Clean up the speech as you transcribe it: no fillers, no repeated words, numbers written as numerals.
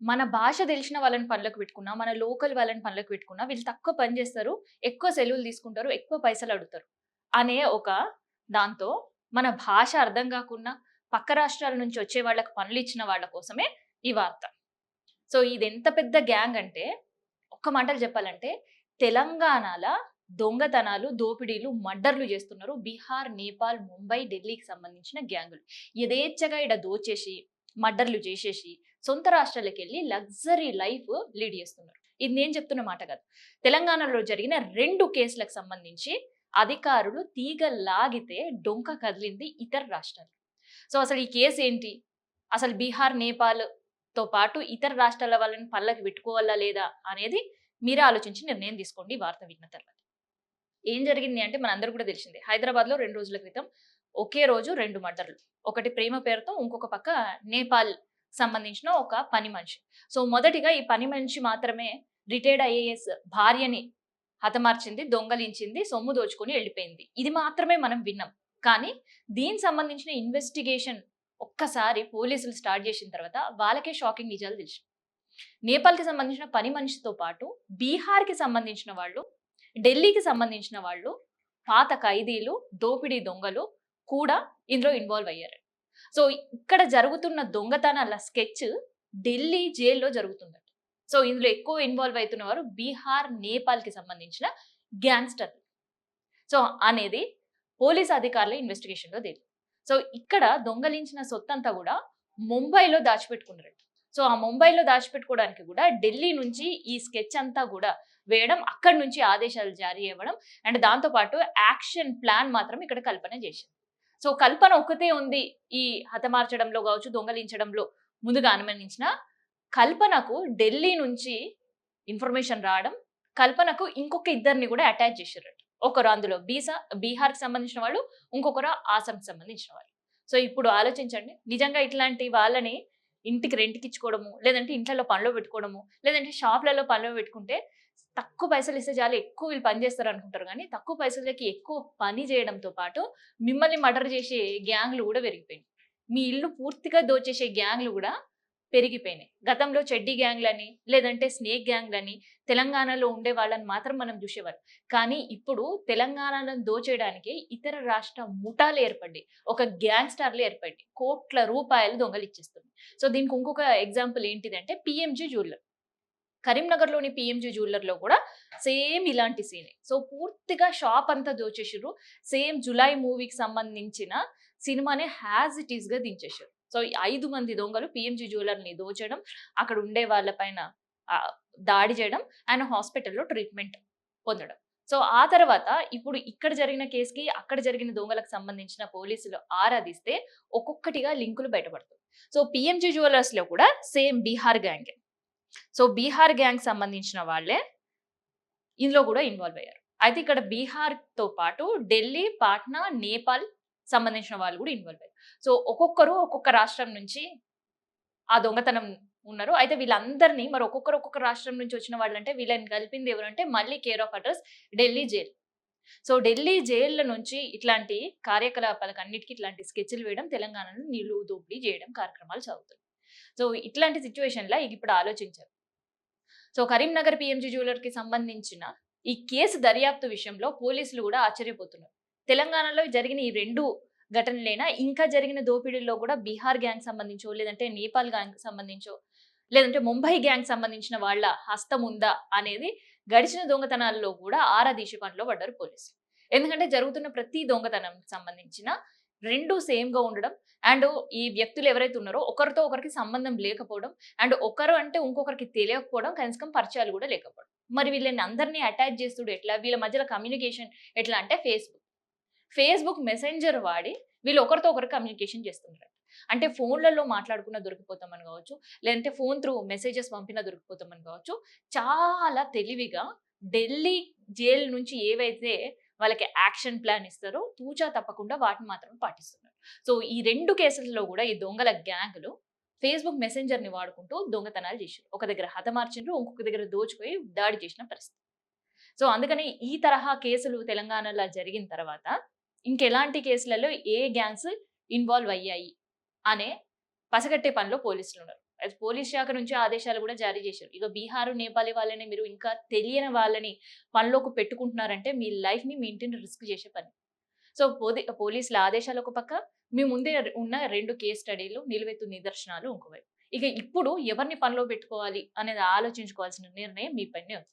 మన భాష తెలిసిన వాళ్ళని పనులకు పెట్టుకున్నా, మన లోకల్ వాళ్ళని పనులకు పెట్టుకున్నా, వీళ్ళు తక్కువ పని చేస్తారు, ఎక్కువ సెలవులు తీసుకుంటారు, ఎక్కువ పైసలు అడుగుతారు అనే ఒక దాంతో మన భాష అర్థం కాకున్నా, పక్క రాష్ట్రాల నుంచి వచ్చే వాళ్ళకి పనులిచ్చిన వాళ్ళ కోసమే ఈ వార్త. సో, ఇదెంత పెద్ద గ్యాంగ్ అంటే, ఒక్క మాటలో చెప్పాలంటే, తెలంగాణల దొంగతనాలు, దోపిడీలు, మర్డర్‌లు చేస్తున్నారు. బీహార్, నేపాల్, ముంబై, ఢిల్లీకి సంబంధించిన గ్యాంగులు. యథేచ్ఛగా ఈడ దోచేసి, మర్డర్‌లు చేసేసి, సొంత రాష్ట్రాలకెళ్ళి లగ్జరీ లైఫ్ లీడ్ చేస్తున్నారు. ఇది నేను చెప్తున్న మాట కాదు. తెలంగాణలో జరిగిన 2 కేసులకు సంబంధించి అధికారులు తీగ లాగితే డొంక కదిలింది ఇతర రాష్ట్రాలు. సో, అసలు ఈ కేసు ఏంటి? అసలు బీహార్, నేపాల్‌తో పాటు ఇతర రాష్ట్రాల వాళ్ళని పల్లకి పెట్టుకోవాలా లేదా అనేది మీరే ఆలోచించి నిర్ణయం తీసుకోండి ఈ వార్త విన్న తర్వాత. ఏం జరిగింది అంటే మనందరికి కూడా తెలిసిందే. హైదరాబాద్‌లో 2 రోజుల క్రితం ఒకే రోజు 2 మర్డర్‌లు. ఒకటి ప్రేమ పేరుతో, ఇంకొక పక్క నేపాల్ సంబంధించిన ఒక పని మనిషి. సో, మొదటిగా ఈ పని మనిషి మాత్రమే రిటైర్డ్ ఐఏఎస్ భార్యని హతమార్చింది, దొంగలించింది, సొమ్ము దోచుకొని ఎళ్ళిపోయింది. ఇది మాత్రమే మనం విన్నాం. కానీ దీనికి సంబంధించిన ఇన్వెస్టిగేషన్ ఒక్కసారి పోలీసులు స్టార్ట్ చేసిన తర్వాత వాళ్ళకే షాకింగ్ నిజాలు తెలిసినాయి. నేపాల్‌కి సంబంధించిన పని మనిషితో పాటు బీహార్‌కి సంబంధించిన వాళ్ళు, ఢిల్లీకి సంబంధించిన వాళ్ళు, పాత ఖైదీలు, దోపిడీ దొంగలు కూడా ఇందులో ఇన్వాల్వ్ అయ్యారు. సో, ఇక్కడ జరుగుతున్న దొంగతనాల స్కెచ్ ఢిల్లీ జైల్‌లో జరుగుతుందట. సో, ఇందులో ఎక్కువ ఇన్వాల్వ్ అయితున్న వారు బీహార్, నేపాల్‌కి సంబంధించిన గ్యాంగ్‌స్టర్లు. సో, అనేది పోలీస్ అధికారుల ఇన్వెస్టిగేషన్‌లో తేలింది. సో, ఇక్కడ దొంగలించిన సొత్తంతా గూడా ముంబైలో దాచిపెట్టుకున్నారట. సో, ఆ ముంబైలో దాచిపెట్టుకోవడానికి గూడా ఢిల్లీ నుంచి ఈ స్కెచ్ అంతా గూడా వేయడం, అక్కడి నుంచి ఆదేశాలు జారీ అవ్వడం అండ్ దాంతో పాటు యాక్షన్ ప్లాన్ మాత్రం ఇక్కడ కల్పన చేసింది. సో, కల్పన ఒక్కతే ఉంది ఈ హతమార్చడంలో గావచ్చు, దొంగలించడంలో ముందుగా అనుమానించిన కల్పనకు ఢిల్లీ నుంచి ఇన్ఫర్మేషన్ రావడం, కల్పనకు ఇంకొక ఇద్దరిని గూడా అటాచ్ చేసిర్రట. ఒకరు అందులో బీహార్‌కి సంబంధించిన వాళ్ళు, ఇంకొకరు ఆసాంకి సంబంధించిన వాళ్ళు. సో, ఇప్పుడు ఆలోచించండి. నిజంగా ఇట్లాంటి వాళ్ళని ఇంటికి రెంట్‌కిచ్చుకోవడము, లేదంటే ఇంట్లలో పనిలో పెట్టుకోవడము, లేదంటే షాప్‌లలో పనిలో పెట్టుకుంటే తక్కువ పైసలిస్తే చాలు ఎక్కువ వీళ్ళు పని చేస్తారనుకుంటారు గానీ, తక్కువ పైసలకి ఎక్కువ పని చేయడంతో పాటు మిమ్మల్ని మర్డర్ చేసే గ్యాంగ్‌లు గూడా పెరిగిపోయినాయి. మీ ఇల్లు పూర్తిగా దోచేసే గ్యాంగ్‌లు గూడా పెరిగిపోయినాయి. గతంలో చెడ్డీ గ్యాంగ్‌లని, లేదంటే స్నేక్ గ్యాంగ్‌లని తెలంగాణలో ఉండే వాళ్ళని మాత్రం మనం జూసేవాళ్ళం. కానీ ఇప్పుడు తెలంగాణను దోచేయడానికే ఇతర రాష్ట్ర ముఠాలు ఏర్పడ్డాయి. ఒక గ్యాంగ్‌స్టర్‌లు ఏర్పడి కోట్ల రూపాయలు దొంగలిచ్చేస్తున్నాయి. సో, దీనికి ఇంకొక ఎగ్జాంపుల్ ఏంటిదంటే పీఎంజీ జ్యువెల్లర్. కరీంనగర్‌లోని పీఎంజీ జ్యువెల్లర్‌లో కూడా సేమ్ ఇలాంటి సీనే. సో, పూర్తిగా షాప్ అంతా దోచేసిర్రు. సేమ్ 'జులై' మూవీకి సంబంధించిన సినిమానే యాజ్ ఇట్ ఈస్‌గా దించేశారు. సో, ఈ 5 మంది దొంగలు పీఎంజీ జ్యువెల్లర్‌ని దోచేయడం, అక్కడ ఉండే వాళ్ళ పైన ఆహ్, దాడి చేయడం, ఆయన హాస్పిటల్‌లో ట్రీట్‌మెంట్ పొందడం. సో, ఆ తర్వాత ఇప్పుడు ఇక్కడ జరిగిన కేస్‌కి, అక్కడ జరిగిన దొంగలకు సంబంధించిన పోలీసులు ఆరా తీస్తే ఒక్కొక్కటిగా లింకులు బయటపడుతున్నాయి. సో, పీఎంజీ జ్యువెల్లర్స్‌లో కూడా సేమ్ బీహార్ గ్యాంగే. సో, బీహార్ గ్యాంగ్ సంబంధించిన వాళ్ళే ఇందులో గూడా ఇన్వాల్వ్ అయ్యారు. అయితే ఇక్కడ బీహార్‌తో పాటు ఢిల్లీ, పాట్నా, నేపాల్ సంబంధించిన వాళ్ళు గూడా ఇన్వాల్వ్ అయ్యారు. సో, ఒక్కొక్కరు ఒక్కొక్క రాష్ట్రం నుంచి ఆ దొంగతనం ఉన్నారు. అయితే వీళ్ళందరిని మరి ఒక్కొక్కరు ఒక్కొక్క రాష్ట్రం నుంచి వచ్చిన వాళ్ళంటే వీళ్ళని కలిపింది ఎవరంటే మళ్ళీ care of address Delhi jail. So, Delhi జైల్‌ల నుంచి ఇట్లాంటి కార్యకలాపాలకన్నిటికి ఇట్లాంటి స్కెచ్‌లు వేయడం, తెలంగాణను నిలువు దోపిడీ చేయడం కార్యక్రమాలు సాగుతున్నాయి. సో, ఇట్లాంటి సిట్యుయేషన్‌ల ఇప్పుడు ఆలోచించారు. సో, కరీంనగర్ పీఎంజీ జ్యువెల్లర్‌కి సంబంధించిన ఈ కేసు దర్యాప్తు విషయంలో పోలీసులు గూడా ఆశ్చర్యపోతున్నారు. తెలంగాణలో జరిగిన ఈ 2 ఘటనలైనా ఇంకా జరిగిన దోపిడీల్లో గూడా బీహార్ గ్యాంగ్ సంబంధించో, లేదంటే నేపాల్ గ్యాంగ్ సంబంధించో, లేదంటే ముంబై గ్యాంగ్ సంబంధించిన వాళ్ళ హస్తం ఉందా అనేది గడిచిన దొంగతనాల్లో గూడా ఆరా తీసే పనిలో పడ్డారు పోలీసులు. ఎందుకంటే జరుగుతున్న ప్రతి దొంగతనంకి సంబంధించిన 2 సేమ్‌గా ఉండడం అండ్ ఈ వ్యక్తులు ఎవరైతే ఉన్నారో ఒకరితో ఒకరికి సంబంధం లేకపోవడం అండ్ ఒకరు అంటే ఇంకొకరికి తెలియకపోవడం, కనీసం పరిచయాలు గూడా లేకపోవడం. మరి వీళ్ళని అందరిని అటాచ్ చేసుడు ఎట్లా? వీళ్ళ మధ్యలో కమ్యూనికేషన్ ఎట్లా అంటే ఫేస్‌బుక్ మెసెంజర్ వాడి వీళ్ళు ఒకరితో ఒకరు కమ్యూనికేషన్ చేస్తున్నారు. అంటే ఫోన్‌లలో మాట్లాడుకున్న దొరికిపోతామని గావచ్చు, లేదంటే ఫోన్ త్రూ మెసేజెస్ పంపినా దొరికిపోతామని గావచ్చు. చాలా తెలివిగా ఢిల్లీ జైలు నుంచి ఏవైతే వాళ్ళకి యాక్షన్ ప్లాన్ ఇస్తారో తూచా తప్పకుండా వాటిని మాత్రమే పాటిస్తున్నారు. సో, ఈ 2 కేసుల్లో గూడా ఈ దొంగల గ్యాంగ్‌లు ఫేస్‌బుక్ మెసెంజర్‌ని వాడుకుంటూ దొంగతనాలు చేషిర్రు. ఒక దగ్గర హతమార్చిండ్రు, ఇంకొక దగ్గర దోచుకొని దాడి చేసిన పరిస్థితి. సో, అందుకని ఈ తరహా కేసులు తెలంగాణలో జరిగిన తర్వాత ఇంకెలాంటి కేసులలో ఏ గ్యాంగ్స్ ఇన్వాల్వ్ అయ్యాయి అనే పసిగట్టే పనిలో పోలీసులున్నారు. అది పోలీస్ శాఖ నుంచి ఆదేశాలు కూడా జారీ చేశారు. ఇక బీహారు, నేపాలీ వాళ్ళని మీరు ఇంకా తెలియని వాళ్ళని పనిలోకి పెట్టుకుంటున్నారంటే మీ లైఫ్‌ని, మీ ఇంటిని రిస్క్ చేసే పని. సో, పోలీసుల ఆదేశాలు ఒక పక్క, మీ ముందే ఉన్న 2 కేస్ స్టడీలు, నిలువెత్తు నిదర్శనాలు ఇంకోవైపు. ఇక ఇప్పుడు ఎవరిని పనిలో పెట్టుకోవాలి అనేది ఆలోచించుకోవాల్సిన నిర్ణయం మీ పైనే ఉంది.